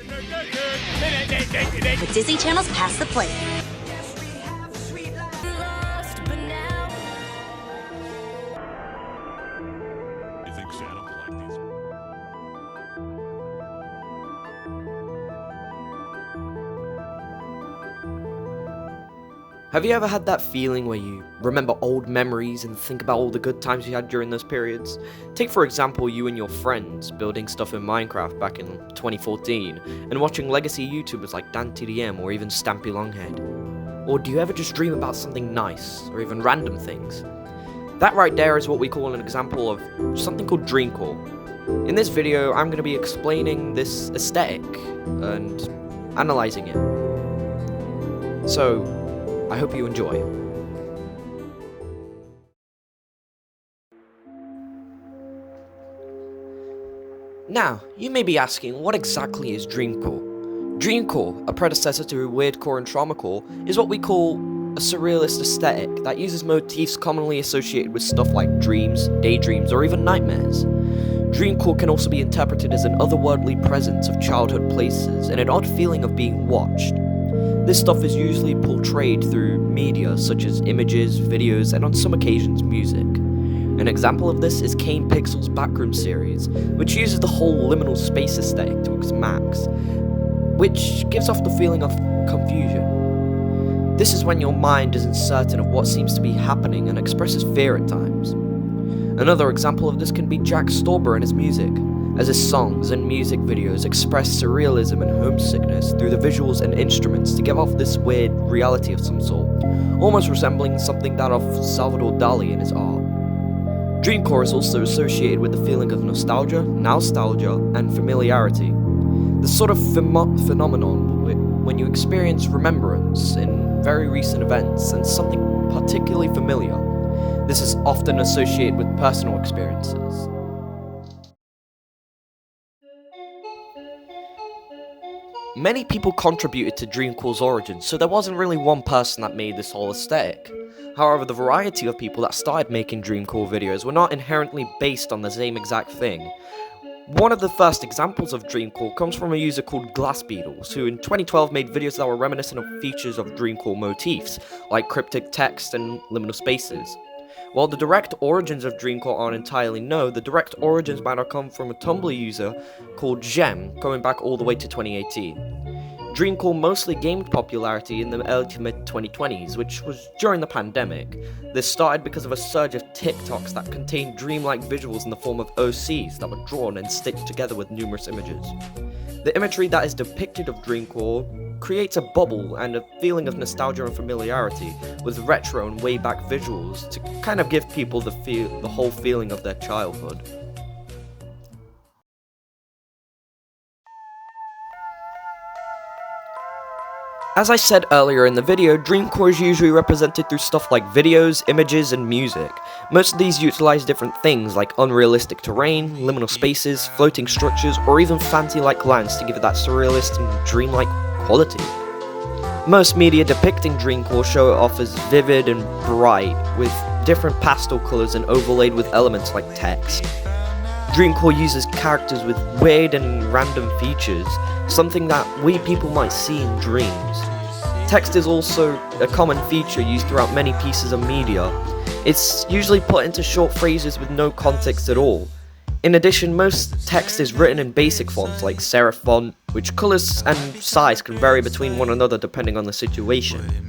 The Disney Channel's Pass the Plate. You think Santa will like these? Have you ever had that feeling where you remember old memories and think about all the good times you had during those periods? Take for example you and your friends building stuff in Minecraft back in 2014 and watching legacy YouTubers like DanTDM or even Stampy Longhead. Or do you ever just dream about something nice or even random things? That right there is what we call an example of something called Dreamcore. In this video I'm going to be explaining this aesthetic and analysing it. So, I hope you enjoy. Now, you may be asking, what exactly is Dreamcore? Dreamcore, a predecessor to Weirdcore and Traumacore, is what we call a surrealist aesthetic that uses motifs commonly associated with stuff like dreams, daydreams, or even nightmares. Dreamcore can also be interpreted as an otherworldly presence of childhood places and an odd feeling of being watched. This stuff is usually portrayed through media such as images, videos, and on some occasions music. An example of this is Kane Pixel's Backroom series, which uses the whole liminal space aesthetic to its max, which gives off the feeling of confusion. This is when your mind isn't certain of what seems to be happening and expresses fear at times. Another example of this can be Jack Stauber and his music, as his songs and music videos express surrealism and homesickness through the visuals and instruments to give off this weird reality of some sort, almost resembling something that of Salvador Dali in his art. Dreamcore is also associated with the feeling of nostalgia, and familiarity. This sort of phenomenon when you experience remembrance in very recent events and something particularly familiar. This is often associated with personal experiences. Many people contributed to Dreamcore's origins, so there wasn't really one person that made this whole aesthetic. However, the variety of people that started making Dreamcore videos were not inherently based on the same exact thing. One of the first examples of Dreamcore comes from a user called Glass Beetles, who in 2012 made videos that were reminiscent of features of Dreamcore motifs, like cryptic text and liminal spaces. While the direct origins of Dreamcore aren't entirely known, the direct origins might have come from a Tumblr user called Gem, going back all the way to 2018. Dreamcore mostly gained popularity in the early to mid-2020s, which was during the pandemic. This started because of a surge of TikToks that contained dreamlike visuals in the form of OCs that were drawn and stitched together with numerous images. The imagery that is depicted of Dreamcore creates a bubble and a feeling of nostalgia and familiarity with retro and way back visuals to kind of give people the whole feeling of their childhood. As I said earlier in the video, Dreamcore is usually represented through stuff like videos, images, and music. Most of these utilize different things like unrealistic terrain, liminal spaces, floating structures, or even fantasy-like lands to give it that surrealist and dreamlike quality. Most media depicting Dreamcore show it off as vivid and bright, with different pastel colors and overlaid with elements like text. Dreamcore uses characters with weird and random features, something that we people might see in dreams. Text is also a common feature used throughout many pieces of media. It's usually put into short phrases with no context at all. In addition, most text is written in basic fonts like serif font, which colors and size can vary between one another depending on the situation.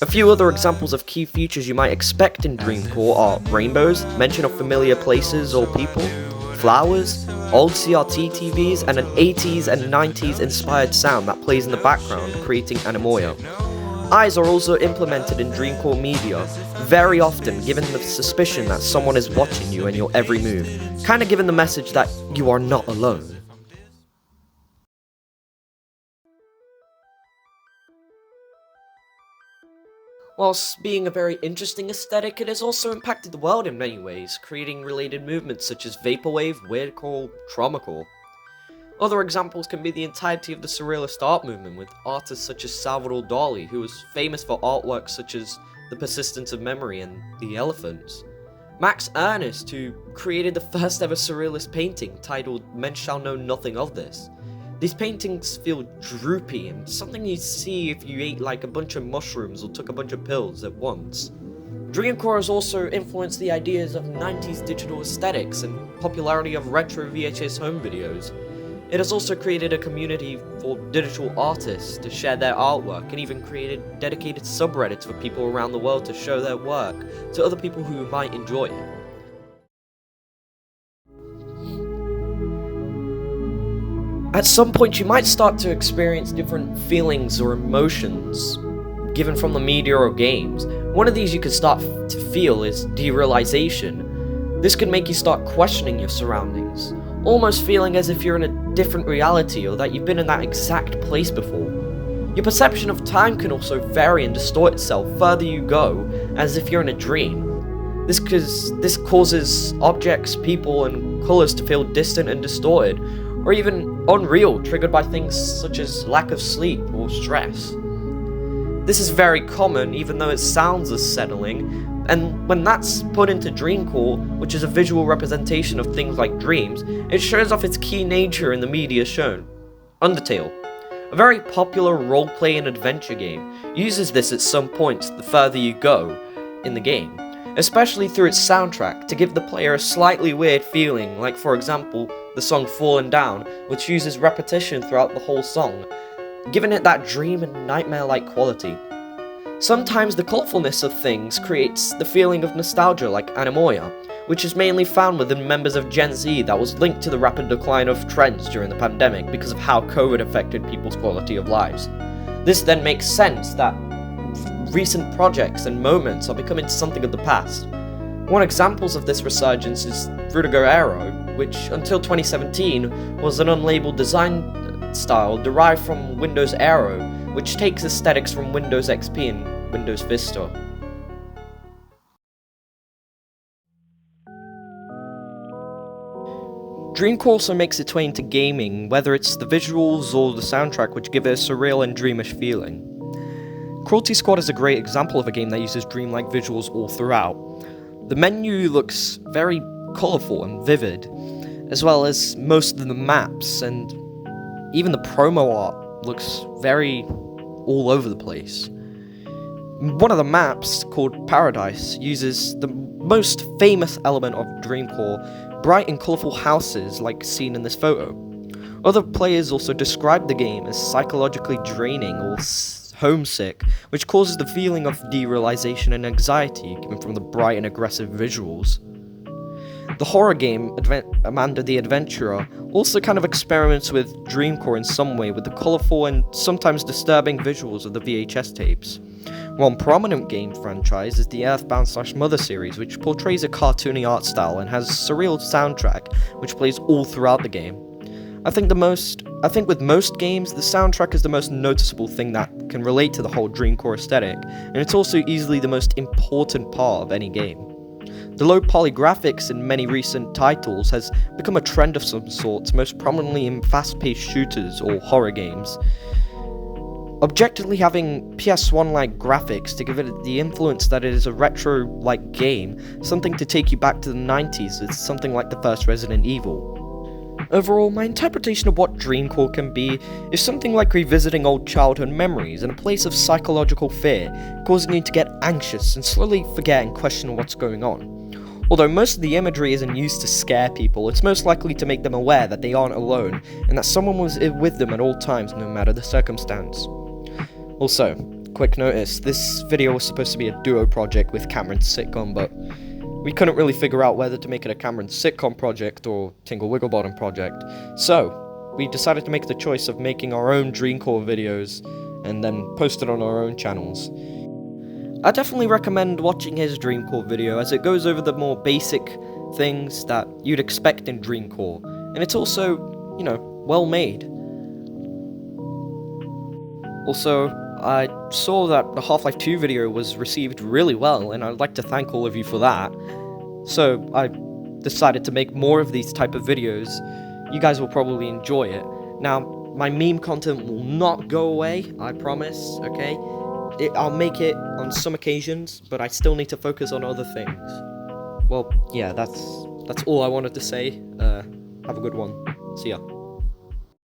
A few other examples of key features you might expect in Dreamcore are rainbows, mention of familiar places or people, flowers, old CRT TVs, and an 80s and 90s inspired sound that plays in the background, creating anemoia. Eyes are also implemented in Dreamcore media, very often giving the suspicion that someone is watching you and your every move, kinda giving the message that you are not alone. Whilst being a very interesting aesthetic, it has also impacted the world in many ways, creating related movements such as Vaporwave, Weirdcore, Traumacore. Other examples can be the entirety of the surrealist art movement, with artists such as Salvador Dali, who was famous for artworks such as The Persistence of Memory and The Elephants. Max Ernst, who created the first ever surrealist painting titled Men Shall Know Nothing of This. These paintings feel droopy and something you'd see if you ate like a bunch of mushrooms or took a bunch of pills at once. Dreamcore has also influenced the ideas of 90s digital aesthetics and popularity of retro VHS home videos. It has also created a community for digital artists to share their artwork and even created dedicated subreddits for people around the world to show their work to other people who might enjoy it. At some point, you might start to experience different feelings or emotions given from the media or games. One of these you could start to feel is derealization. This could make you start questioning your surroundings, almost feeling as if you're in a different reality or that you've been in that exact place before. Your perception of time can also vary and distort itself further you go, as if you're in a dream. This causes objects, people, and colors to feel distant and distorted, or even unreal, triggered by things such as lack of sleep or stress. This is very common, even though it sounds unsettling, and when that's put into Dreamcore, which is a visual representation of things like dreams, it shows off its key nature in the media shown. Undertale, a very popular role-play and adventure game, uses this at some points the further you go in the game, especially through its soundtrack to give the player a slightly weird feeling, like for example, the song Fallen Down, which uses repetition throughout the whole song, giving it that dream and nightmare-like quality. Sometimes the colourfulness of things creates the feeling of nostalgia like Animoya, which is mainly found within members of Gen Z that was linked to the rapid decline of trends during the pandemic because of how COVID affected people's quality of lives. This then makes sense that recent projects and moments are becoming something of the past. One example of this resurgence is Vertigo Aero, which until 2017 was an unlabeled design style derived from Windows Aero, which takes aesthetics from Windows XP and Windows Vista. Dreamcore also makes its way into gaming, whether it's the visuals or the soundtrack which give it a surreal and dreamish feeling. Cruelty Squad is a great example of a game that uses dreamlike visuals all throughout. The menu looks very colourful and vivid, as well as most of the maps, and even the promo art looks very all over the place. One of the maps, called Paradise, uses the most famous element of Dreamcore, bright and colourful houses like seen in this photo. Other players also describe the game as psychologically draining or homesick, which causes the feeling of derealization and anxiety given from the bright and aggressive visuals. The horror game, Amanda the Adventurer, also kind of experiments with Dreamcore in some way with the colourful and sometimes disturbing visuals of the VHS tapes. One prominent game franchise is the Earthbound/Mother series, which portrays a cartoony art style and has a surreal soundtrack, which plays all throughout the game. I think with most games, the soundtrack is the most noticeable thing that can relate to the whole Dreamcore aesthetic, and it's also easily the most important part of any game. The low poly graphics in many recent titles has become a trend of some sorts, most prominently in fast-paced shooters or horror games. Objectively having PS1-like graphics to give it the influence that it is a retro-like game, something to take you back to the 90s with something like the first Resident Evil. Overall, my interpretation of what Dreamcore can be is something like revisiting old childhood memories in a place of psychological fear, causing you to get anxious and slowly forget and question what's going on. Although most of the imagery isn't used to scare people, it's most likely to make them aware that they aren't alone, and that someone was with them at all times, no matter the circumstance. Also, quick notice, this video was supposed to be a duo project with Cameron's sitcom, but we couldn't really figure out whether to make it a Cameron's sitcom project or Tingle Wigglebottom project, so we decided to make the choice of making our own Dreamcore videos and then post it on our own channels. I definitely recommend watching his Dreamcore video, as it goes over the more basic things that you'd expect in Dreamcore, and it's also, well made. Also, I saw that the Half-Life 2 video was received really well, and I'd like to thank all of you for that. So I decided to make more of these type of videos. You guys will probably enjoy it. Now, my meme content will not go away, I promise, okay? I'll make it on some occasions, but I still need to focus on other things. Well, yeah, that's all I wanted to say. Have a good one. See ya.